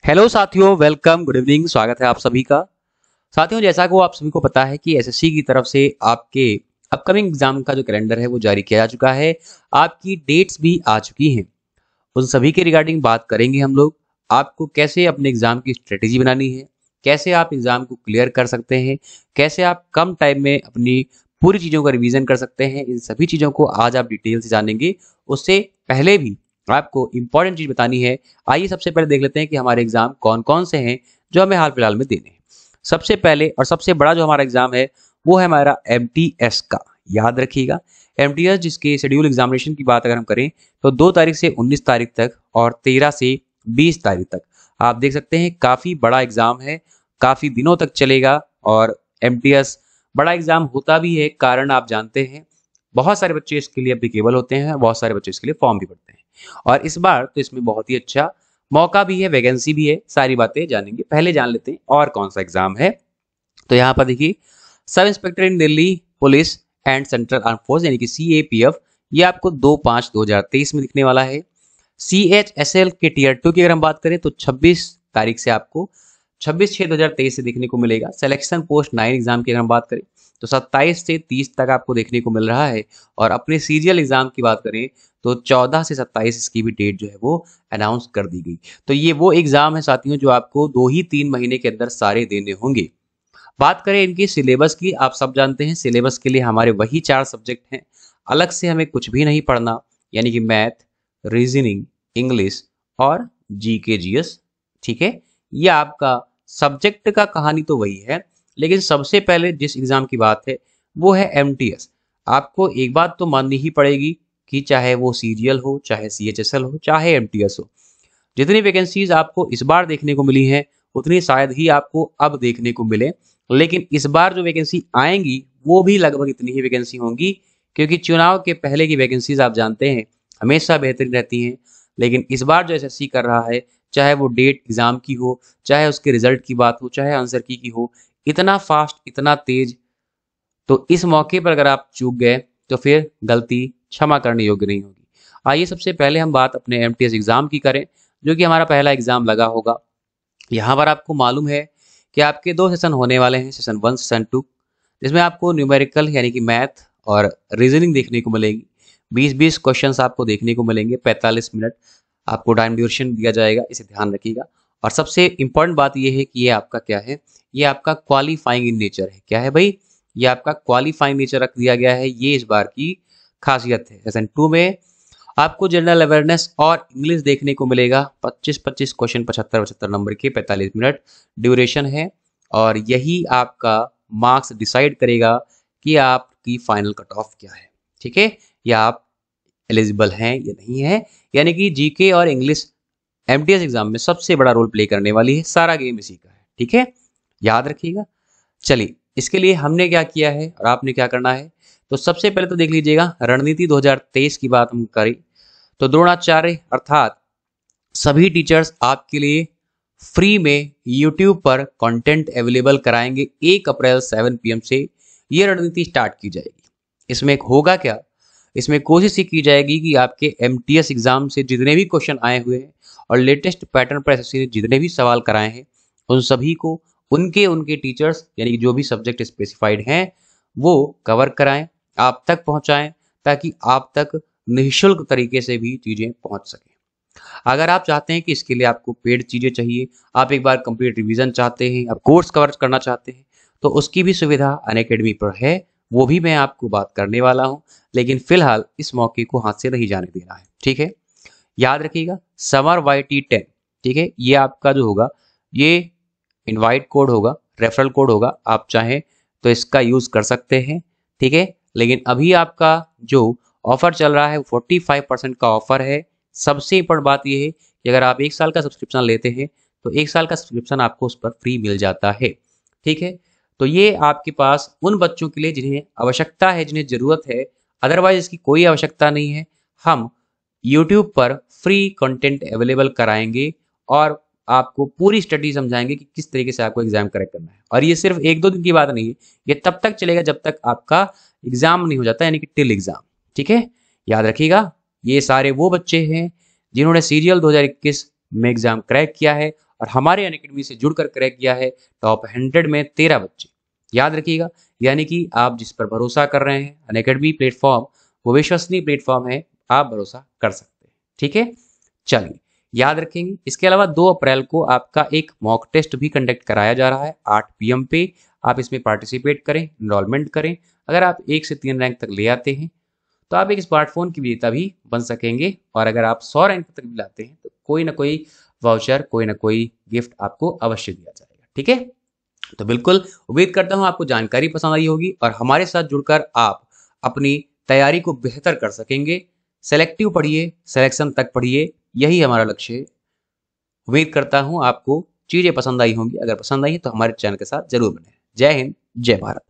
Hello साथियों, welcome, good evening. स्वागत है आप सभी का। साथियों, जैसा कि आप सभी को पता है कि एसएससी की तरफ से आपके अपकमिंग एग्जाम का जो कैलेंडर है वो जारी किया जा चुका है। आपकी डेट्स भी आ चुकी हैं। उन सभी के रिगार्डिंग बात करेंगे हम लोग। आपको कैसे अपने एग्जाम की स्ट्रेटेजी बनानी है, कैसे आप एग्जाम को क्लियर कर सकते हैं, कैसे आप कम टाइम में अपनी पूरी चीज़ों का रिवीजन कर सकते हैं, इन सभी चीज़ों को आज आप डिटेल से जानेंगे। उससे पहले भी आपको इंपॉर्टेंट चीज़ बतानी है। आइए सबसे पहले देख लेते हैं कि हमारे एग्जाम कौन कौन से हैं जो हमें हाल फिलहाल में देने हैं। सबसे पहले और सबसे बड़ा जो हमारा एग्जाम है वो है हमारा एमटीएस का। याद रखिएगा, एमटीएस जिसके शेड्यूल एग्जामिनेशन की बात अगर हम करें तो 2 तारीख से 19 तारीख तक और 13 से 20 तारीख तक। आप देख सकते हैं काफ़ी बड़ा एग्जाम है, काफ़ी दिनों तक चलेगा। और एमटीएस बड़ा एग्जाम होता भी है, कारण आप जानते हैं बहुत सारे बच्चे इसके लिए एप्लीकेबल होते हैं, बहुत सारे बच्चे इसके लिए फॉर्म भी भरते हैं। और इस बार तो इसमें बहुत ही अच्छा मौका भी है, वैकेंसी भी है। सारी बातें जानेंगे। पहले जान लेते हैं और कौन सा एग्जाम है। तो यहाँ पर देखिए, sub inspector in Delhi police and central arm force यानी कि सीएपीएफ, ये आपको 2/5/2023 में दिखने वाला है। सीएचएसएल के टीयर 2 की अगर हम बात करें तो 26 तारीख से आपको 26/6/2023 से देखने को मिलेगा। सिलेक्शन पोस्ट 9 एग्जाम की अगर हम बात करें तो 27 से 30 तक आपको देखने को मिल रहा है। और अपने सीरियल एग्जाम की बात करें तो 14 से 27 इसकी भी डेट जो है वो अनाउंस कर दी गई। तो ये वो एग्जाम है साथियों जो आपको 2 ही 3 महीने के अंदर सारे देने होंगे। बात करें इनकी सिलेबस की, आप सब जानते हैं सिलेबस के लिए हमारे वही 4 सब्जेक्ट हैं। अलग से हमें कुछ भी नहीं पढ़ना, यानी कि मैथ, रीजनिंग, इंग्लिश और जीके जीएस। ठीक है, ये आपका सब्जेक्ट का कहानी तो वही है। लेकिन सबसे पहले जिस एग्जाम की बात है वो है एमटीएस। आपको एक बात तो माननी ही पड़ेगी कि चाहे वो सीरियल हो, चाहे सीएचएसएल हो, चाहे एमटीएस हो, जितनी वैकेंसीज आपको इस बार देखने को मिली हैं उतनी शायद ही आपको अब देखने को मिले। लेकिन इस बार जो वैकेंसी आएंगी वो भी लगभग इतनी ही वैकेंसी होंगी, क्योंकि चुनाव के पहले की वैकेंसीज आप जानते हैं हमेशा बेहतरीन रहती हैं। लेकिन इस बार जो एसएससी कर रहा है, चाहे वो डेट एग्जाम की हो, चाहे उसके रिजल्ट की बात हो, चाहे आंसर की हो, इतना फास्ट, इतना तेज। तो इस मौके पर अगर आप चूक गए तो फिर गलती क्षमा करने योग्य नहीं होगी। आइए सबसे पहले हम बात अपने एमटीएस एग्जाम की करें, जो कि हमारा पहला एग्जाम लगा होगा। यहाँ पर आपको मालूम है कि आपके 2 सेशन होने वाले हैं, सेशन 1, सेशन 2, जिसमें आपको न्यूमेरिकल यानी कि मैथ और रीजनिंग देखने को मिलेगी। 20-20 क्वेश्चंस आपको देखने को मिलेंगे। 45 मिनट आपको टाइम ड्यूरेशन दिया जाएगा, इसे ध्यान रखिएगा। और सबसे इंपॉर्टेंट बात यह है कि ये आपका क्या है, ये आपका क्वालिफाइंग इन नेचर है। क्या है भाई? ये आपका क्वालिफाइंग नेचर रख दिया गया है, ये इस बार की खासियत है। सेशन 2 में आपको जनरल अवेयरनेस और इंग्लिश देखने को मिलेगा। 25-25 क्वेश्चन 75-75 नंबर के, 45 मिनट ड्यूरेशन है। और यही आपका मार्क्स डिसाइड करेगा कि आपकी फाइनल कट ऑफ क्या है। ठीक है, या आप एलिजिबल हैं या नहीं है। यानी कि जीके और इंग्लिश एमटीएस एग्जाम में सबसे बड़ा रोल प्ले करने वाली है। सारा गेम इसी का है। ठीक है, याद रखिएगा। चलिए, इसके लिए हमने क्या किया है और आपने क्या करना है, तो सबसे पहले तो देख लीजिएगा रणनीति 2023 की बात हम करें तो द्रोणाचार्य अर्थात सभी टीचर्स आपके लिए फ्री में यूट्यूब पर कंटेंट अवेलेबल कराएंगे। 1 अप्रैल 7 PM से ये रणनीति स्टार्ट की जाएगी। इसमें होगा क्या, इसमें कोशिश ही की जाएगी कि आपके एमटीएस एग्जाम से जितने भी क्वेश्चन आए हुए हैं और लेटेस्ट पैटर्न पर एसएससी ने जितने भी सवाल कराए हैं उन सभी को उनके उनके टीचर्स यानी कि जो भी सब्जेक्ट स्पेसिफाइड हैं वो कवर कराएं, आप तक पहुंचाएं, ताकि आप तक निःशुल्क तरीके से भी चीज़ें पहुंच सकें। अगर आप चाहते हैं कि इसके लिए आपको पेड चीज़ें चाहिए, आप एक बार कंप्लीट रिवीजन चाहते हैं, आप कोर्स कवर करना चाहते हैं, तो उसकी भी सुविधा अनअकैडमी पर है। वो भी मैं आपको बात करने वाला हूं। लेकिन फिलहाल इस मौके को हाथ से नहीं जाने देना है। ठीक है, याद रखिएगा समर YT10। ठीक है, ये आपका जो होगा ये इनवाइट कोड होगा, रेफरल कोड होगा। आप चाहें तो इसका यूज़ कर सकते हैं। ठीक है, लेकिन अभी आपका जो ऑफर चल रहा है 45% का ऑफर है। सबसे इंपॉर्टेंट बात यह है कि अगर आप 1 साल का सब्सक्रिप्शन लेते हैं तो 1 साल का सब्सक्रिप्शन आपको उस पर फ्री मिल जाता है। ठीक है, तो ये आपके पास उन बच्चों के लिए जिन्हें आवश्यकता है, जिन्हें ज़रूरत है। अदरवाइज इसकी कोई आवश्यकता नहीं है। हम यूट्यूब पर फ्री कंटेंट अवेलेबल कराएंगे और आपको पूरी स्टडी समझाएंगे कि किस तरीके से आपको एग्जाम करेक्ट करना है। और ये सिर्फ 1-2 दिन की बात नहीं है, ये तब तक चलेगा जब तक आपका एग्जाम नहीं हो जाता, यानी कि टिल एग्जाम। ठीक है, याद रखिएगा ये सारे वो बच्चे हैं जिन्होंने सीरियल 2021 में एग्जाम क्रैक किया है और हमारे अनअकैडमी से जुड़कर क्रैक किया है टॉप 100 में 13 बच्चे। याद रखिएगा, यानी कि आप जिस पर भरोसा कर रहे हैं अनअकैडमी प्लेटफॉर्म वो विश्वसनीय प्लेटफॉर्म है, आप भरोसा कर सकते हैं। ठीक है, चलिए याद रखेंगे। इसके अलावा 2 अप्रैल को आपका एक मॉक टेस्ट भी कंडक्ट कराया जा रहा है 8 PM पे। आप इसमें पार्टिसिपेट करें, इनरोलमेंट करें। अगर आप 1 से 3 रैंक तक ले आते हैं तो आप एक स्मार्टफोन की विजेता भी बन सकेंगे, और अगर आप 100 रैंक तक भी लाते हैं तो कोई ना कोई वाउचर, कोई ना कोई गिफ्ट आपको अवश्य दिया जाएगा। ठीक है, तो बिल्कुल उम्मीद करता हूं आपको जानकारी पसंद आई होगी और हमारे साथ जुड़कर आप अपनी तैयारी को बेहतर कर सकेंगे। सेलेक्टिव पढ़िए, सिलेक्शन तक पढ़िए, यही हमारा लक्ष्य है। उम्मीद करता हूं आपको चीजें पसंद आई होंगी। अगर पसंद आई तो हमारे चैनल के साथ जरूर बने। जय हिंद, जय भारत।